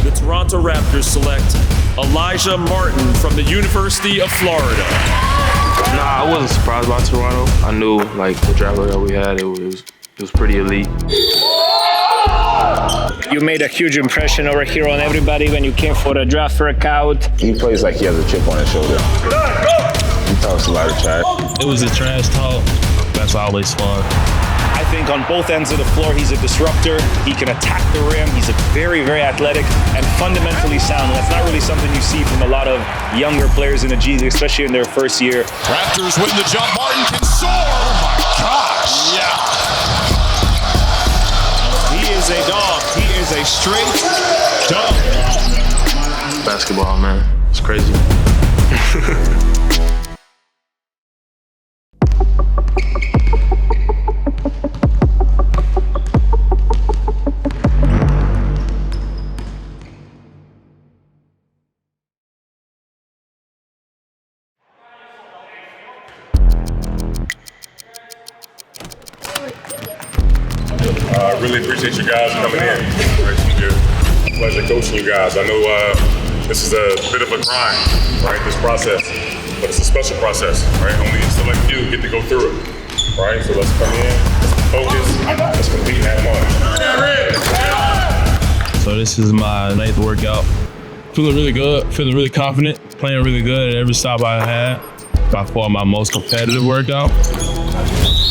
the Toronto Raptors select Alijah Martin from the University of Florida. Nah, I wasn't surprised by Toronto. I knew like the draft that we had, it was pretty elite. You made a huge impression over here on everybody when you came for the draft workout. He plays like he has a chip on his shoulder. He talks a lot of trash. It was a trash talk. That's always fun. I think on both ends of the floor, he's a disruptor. He can attack the rim. He's very, very athletic and fundamentally sound. That's not really something you see from a lot of younger players in the G League, especially in their first year. Raptors win the jump. Martin can soar. Oh my gosh. Yeah. He is a dog. He is a straight dog. Basketball, man. It's crazy. I really appreciate you guys coming in. It's a pleasure coaching you guys. I know this is a bit of a grind, right, this process, but it's a special process, right? Only a select few get to go through it, right? So let's come in, let's focus, let's compete and have fun. So this is my 9th workout. Feeling really good, feeling really confident, playing really good at every stop I had. By far my most competitive workout.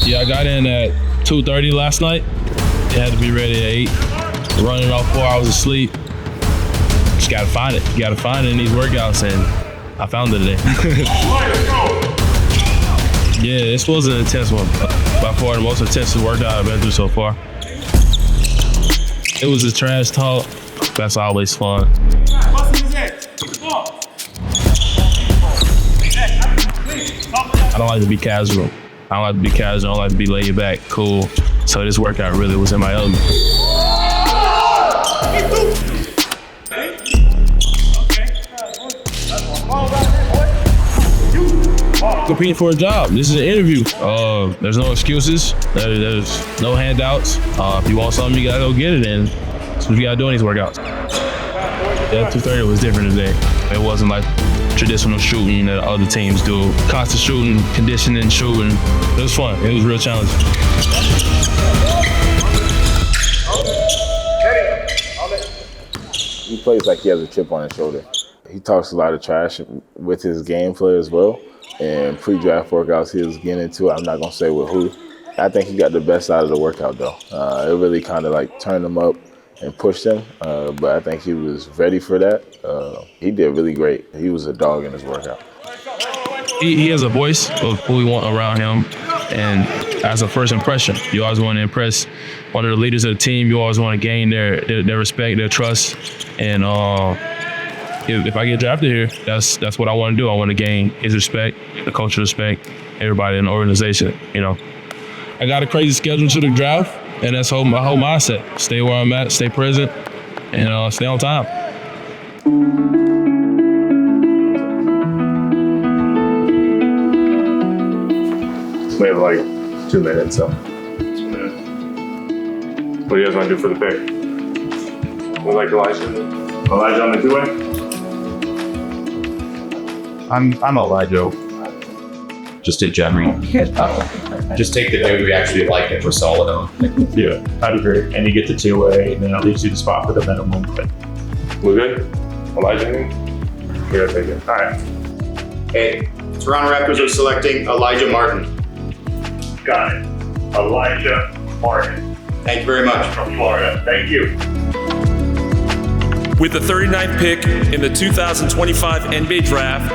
Yeah, I got in at 2:30 last night. You had to be ready at 8. Running off 4 hours of sleep. Just gotta find it. You gotta find it in these workouts, and I found it today. Yeah, this was an intense one. By far the most intense workout I've been through so far. It was a trash talk. That's always fun. I don't like to be casual. I don't like to be casual. I don't like to be laid back, cool. So this workout really was in my element. Competing for a job. This is an interview. There's no excuses. There's no handouts. If you want something, you gotta go get it, and that's what you gotta do in these workouts. Yeah, 2:30 was different today. It wasn't like traditional shooting that other teams do. Constant shooting, conditioning, shooting. It was fun. It was real challenging. He plays like he has a chip on his shoulder. He talks a lot of trash with his gameplay as well. And pre-draft workouts he was getting into, I'm not gonna say with who. I think he got the best out of the workout though. It really kind of like turned him up and pushed him, but I think he was ready for that. He did really great. He was a dog in his workout. He has a voice of who we want around him, and as a first impression, you always want to impress one of the leaders of the team. You always want to gain their respect, their trust, and if I get drafted here, that's what I want to do. I want to gain his respect, the coach's respect, everybody in the organization. You know, I got a crazy schedule to the draft. And that's my whole mindset. Stay where I'm at, stay present, and stay on time. We have like 2 minutes, so. 2 minutes. What do you guys want to do for the pick? We like Elijah. Elijah on the 2-way? I'm Elijah. Just in general. Just take the dude we actually like it for solid on. Yeah, I'd agree. And you get the 2-way, and then it leaves you the spot for the minimum. But We good? Elijah? We gotta take it. All right. Hey, Toronto Raptors are selecting Alijah Martin. got it. Alijah Martin Thank you very much. from Florida. Thank you. With the 39th pick in the 2025 NBA Draft,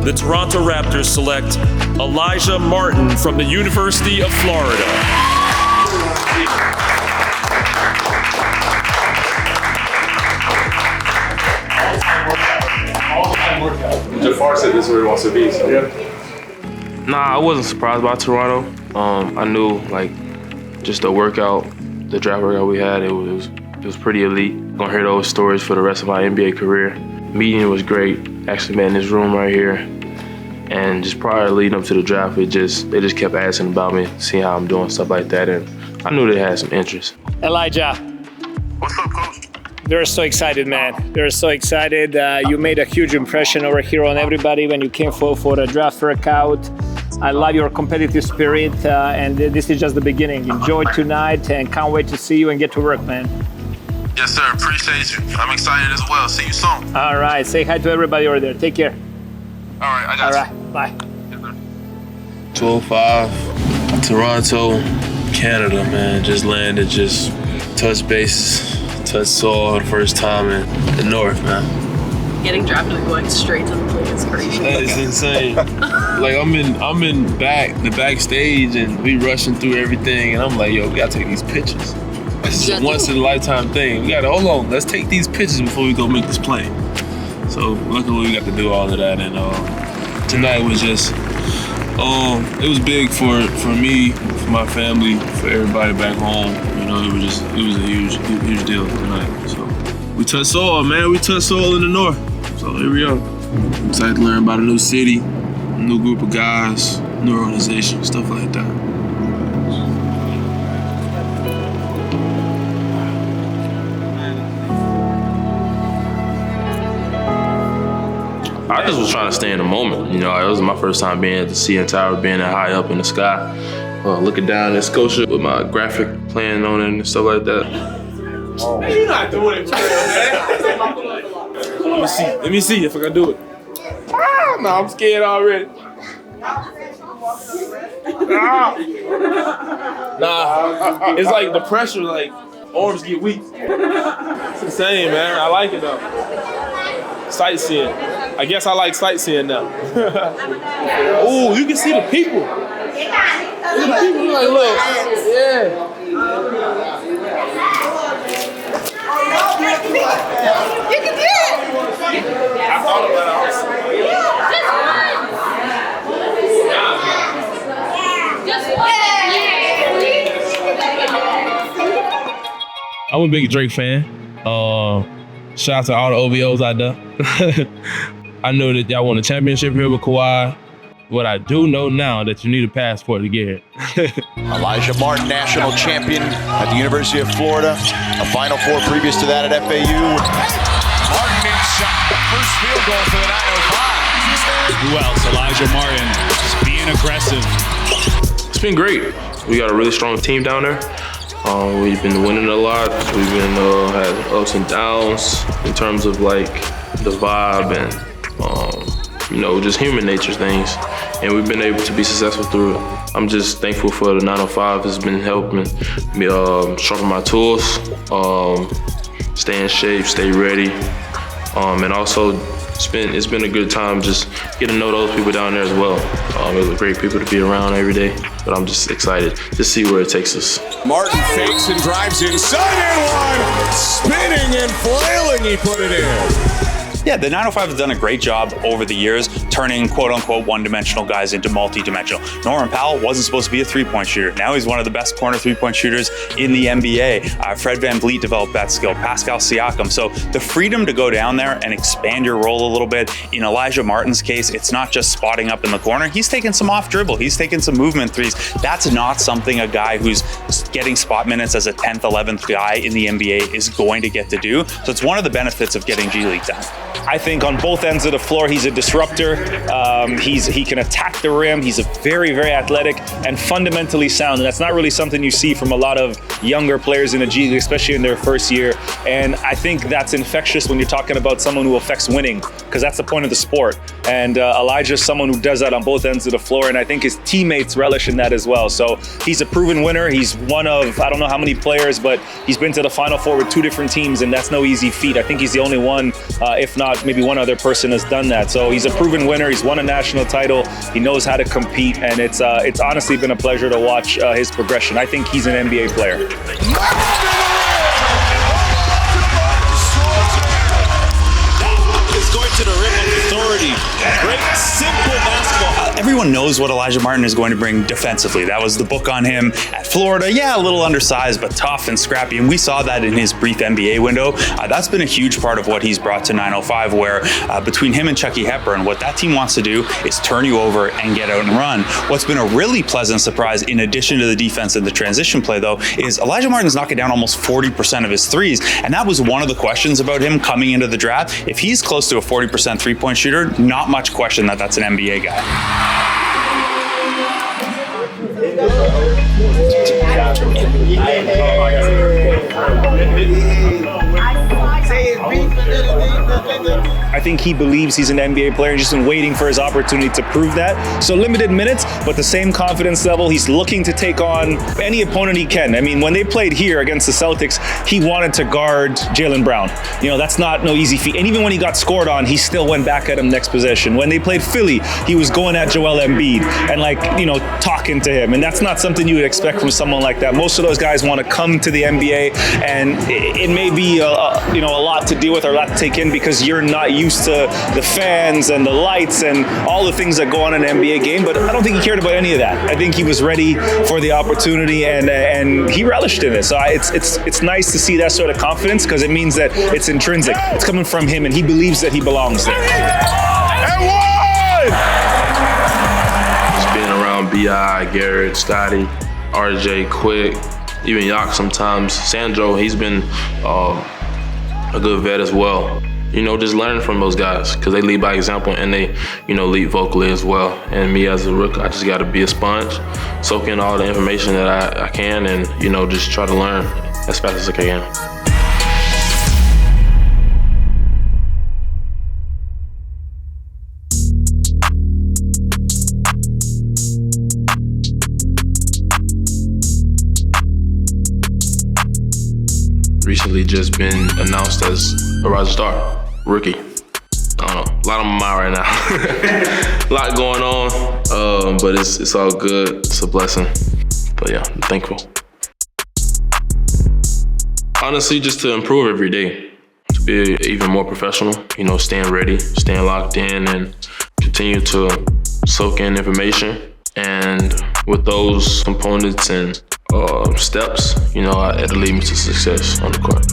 the Toronto Raptors select Alijah Martin from the University of Florida. Jafar said this is where he wants to be, so. Nah, I wasn't surprised by Toronto. I knew like just the workout, the draft workout we had, it was pretty elite. Gonna hear those stories for the rest of my NBA career. Meeting was great. Actually met in this room right here. And just prior leading up to the draft, they just kept asking about me, seeing how I'm doing, stuff like that. And I knew they had some interest. Alijah, What's up, Coach? They're so excited, man. They're so excited. You made a huge impression over here on everybody when you came for a draft workout. I love your competitive spirit, and this is just the beginning. Enjoy tonight, and can't wait to see you and get to work, man. Yes, sir. Appreciate you. I'm excited as well. See you soon. All right. Say hi to everybody over there. Take care. All right. I got you. All right. Bye. 205, Toronto, Canada, man. Just landed, just touched base, touched soil the first time in the north, man. Getting drafted and going straight to the plane is crazy. That is insane. Like I'm in the backstage, and we rushing through everything, and I'm like, yo, we gotta take these pictures. This is a once in a lifetime thing. We gotta hold on. Let's take these pictures before we go make this plane. So luckily we got to do all of that, and tonight was just. It was big for me, for my family, for everybody back home. You know, it was a huge deal tonight. So we touched soil, man. We touched soil in the north. So here we are. I'm excited to learn about a new city, a new group of guys, new organization, stuff like that. I just was trying to stay in the moment. You know, it was my first time being at the CN Tower, being that high up in the sky, looking down at Scotia with my graphic playing on it and stuff like that. You're not doing it, man. Let me see if I can do it. No, I'm scared already. Nah, it's like the pressure, like arms get weak. It's insane, man. I like it though. Sightseeing. I guess I like sightseeing now. Oh, you can see the people. Look at the people, like, look. Yeah. You can do it! I thought about I'm a big Drake fan. Shout out to all the OVOs out there. I know that y'all won a championship here with Kawhi. What I do know now that you need a passport to get here. Alijah Martin, national champion at the University of Florida. A Final Four previous to that at FAU. Martin in shot. First field goal for the 905. Who else? Alijah Martin, just being aggressive. It's been great. We got a really strong team down there. We've been winning a lot. We've been had ups and downs in terms of like the vibe and just human nature things. And we've been able to be successful through it. I'm just thankful for the 905 has been helping me sharpen my tools, stay in shape, stay ready, and also it's been a good time just getting to know those people down there as well. It was great people to be around every day, but I'm just excited to see where it takes us. Martin fakes and drives inside and one. Spinning and flailing, he put it in. Yeah, the 905 has done a great job over the years turning quote-unquote one-dimensional guys into multi-dimensional. Norman Powell wasn't supposed to be a three-point shooter. Now he's one of the best corner three-point shooters in the NBA. Fred VanVleet developed that skill, Pascal Siakam. So the freedom to go down there and expand your role a little bit. In Alijah Martin's case, it's not just spotting up in the corner. He's taking some off dribble. He's taking some movement threes. That's not something a guy who's getting spot minutes as a 10th, 11th guy in the NBA is going to get to do. So it's one of the benefits of getting G League time. I think on both ends of the floor, he's a disruptor. He can attack the rim. He's a very, very athletic and fundamentally sound. And that's not really something you see from a lot of younger players in the G League, especially in their first year. And I think that's infectious when you're talking about someone who affects winning, because that's the point of the sport. And Alijah is someone who does that on both ends of the floor. And I think his teammates relish in that as well. So he's a proven winner. He's one of, I don't know how many players, but he's been to the Final Four with 2 different teams, and that's no easy feat. I think he's the only one, if not maybe one other person has done that. So he's a proven winner. He's won a national title. He knows how to compete, and it's honestly been a pleasure to watch his progression. I think he's an NBA player. It's going to the rim of authority. Great, simple basketball. everyone knows what Alijah Martin is going to bring defensively. That was the book on him at Florida. Yeah, a little undersized, but tough and scrappy. And we saw that in his brief NBA window. That's been a huge part of what he's brought to 905, where between him and Chucky Hepburn, what that team wants to do is turn you over and get out and run. What's been a really pleasant surprise, in addition to the defense and the transition play, though, is Alijah Martin's knocking down almost 40% of his threes. And that was one of the questions about him coming into the draft. If he's close to a 40% three-point shooter, not much question that that's an NBA guy. I think he believes he's an NBA player and just been waiting for his opportunity to prove that. So limited minutes, but the same confidence level. He's looking to take on any opponent he can. I mean, when they played here against the Celtics, he wanted to guard Jaylen Brown. You know, that's not no easy feat. And even when he got scored on, he still went back at him next possession. When they played Philly, he was going at Joel Embiid and, like, you know, talking to him. And that's not something you would expect from someone like that. Most of those guys want to come to the NBA, and it may be a lot to deal with or a lot to take in because you're not used to the fans and the lights and all the things that go on in an NBA game. But I don't think he cared about any of that. I think he was ready for the opportunity, and he relished in it. So it's nice to see that sort of confidence, because it means that it's intrinsic. It's coming from him, and he believes that he belongs there. Just being around B.I., Garrett, Scotty, RJ, Quick, even Yak sometimes. Sandro, he's been a good vet as well. You know, just learning from those guys, because they lead by example and they, you know, lead vocally as well. And me as a rookie, I just got to be a sponge, soak in all the information that I can, and, you know, just try to learn as fast as I can. Recently just been announced as a rising star, rookie. I don't know, a lot on my mind right now. A lot going on, but it's all good. It's a blessing. But yeah, I'm thankful. Honestly, just to improve every day, to be even more professional, you know, staying ready, staying locked in, and continue to soak in information. And with those components and steps, you know, it'll lead me to success on the court.